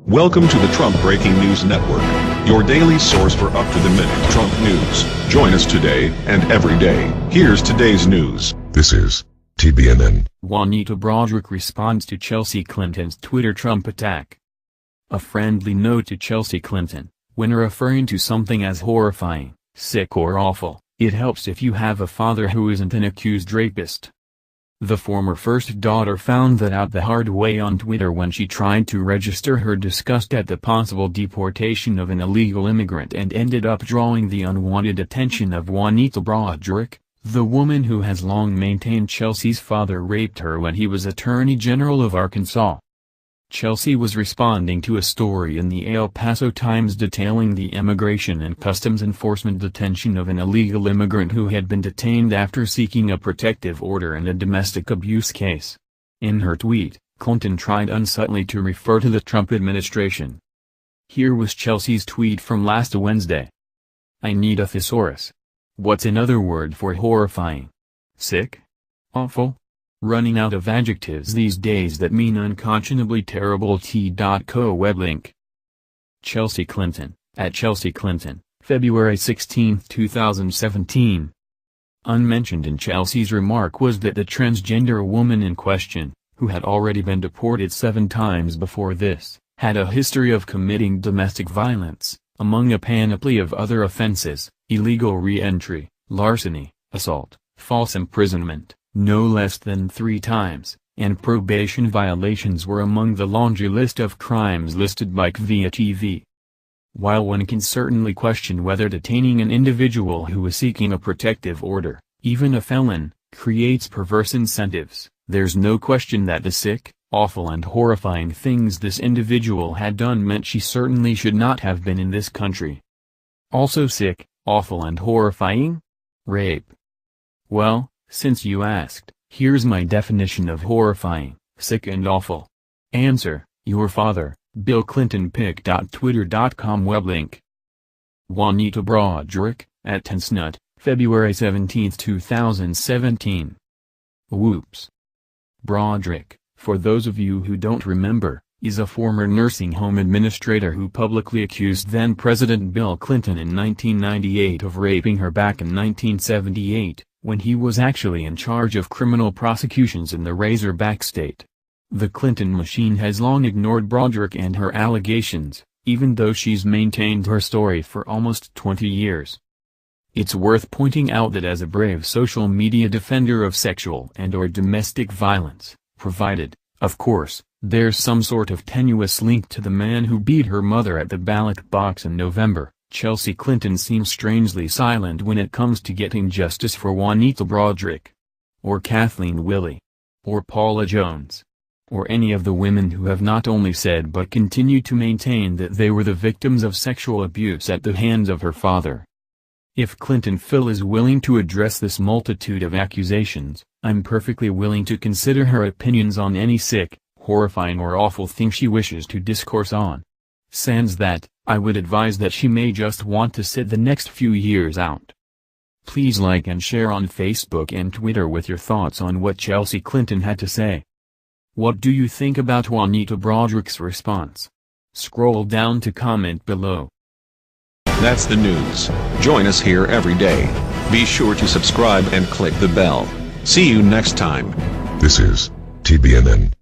Welcome to the Trump Breaking News Network, your daily source for up-to-the-minute Trump news. Join us today and every day. Here's today's news. This is TBNN. Juanita Broaddrick responds to Chelsea Clinton's Twitter Trump attack. A friendly note to Chelsea Clinton: when referring to something as horrifying, sick or awful, it helps if you have a father who isn't an accused rapist. The former first daughter found that out the hard way on Twitter when she tried to register her disgust at the possible deportation of an illegal immigrant and ended up drawing the unwanted attention of Juanita Broaddrick, the woman who has long maintained Chelsea's father raped her when he was Attorney General of Arkansas. Chelsea was responding to a story in the El Paso Times detailing the Immigration and Customs Enforcement detention of an illegal immigrant who had been detained after seeking a protective order in a domestic abuse case. In her tweet, Clinton tried unsubtly to refer to the Trump administration. Here was Chelsea's tweet from last Wednesday. I need a thesaurus. What's another word for horrifying? Sick? Awful? Running out of adjectives these days that mean unconscionably terrible. T.co web link. Chelsea Clinton, at Chelsea Clinton, February 16, 2017. Unmentioned in Chelsea's remark was that the transgender woman in question, who had already been deported 7 times before this, had a history of committing domestic violence, among a panoply of other offenses: illegal re-entry, larceny, assault, false imprisonment, no less than 3 times, and probation violations were among the laundry list of crimes listed by KVTV. While one can certainly question whether detaining an individual who is seeking a protective order, even a felon, creates perverse incentives, there's no question that the sick, awful and horrifying things this individual had done meant she certainly should not have been in this country. Also sick, awful and horrifying? Rape. Well, since you asked, here's my definition of horrifying, sick and awful. Answer: your father, Bill Clinton. Pic.twitter.com web link. Juanita Broaddrick, at Tensnut, February 17, 2017. Whoops. Broaddrick, for those of you who don't remember, is a former nursing home administrator who publicly accused then-President Bill Clinton in 1998 of raping her back in 1978. When he was actually in charge of criminal prosecutions in the Razorback state. The Clinton machine has long ignored Broaddrick and her allegations, even though she's maintained her story for almost 20 years. It's worth pointing out that as a brave social media defender of sexual and/or domestic violence, provided, of course, there's some sort of tenuous link to the man who beat her mother at the ballot box in November, Chelsea Clinton seems strangely silent when it comes to getting justice for Juanita Broaddrick. Or Kathleen Willey. Or Paula Jones. Or any of the women who have not only said but continue to maintain that they were the victims of sexual abuse at the hands of her father. If Clinton Phil is willing to address this multitude of accusations, I'm perfectly willing to consider her opinions on any sick, horrifying or awful thing she wishes to discourse on. Sans that, I would advise that she may just want to sit the next few years out. Please like and share on Facebook and Twitter with your thoughts on what Chelsea Clinton had to say. What do you think about Juanita Broaddrick's response? Scroll down to comment below. That's the news. Join us here every day. Be sure to subscribe and click the bell. See you next time. This is TBNN.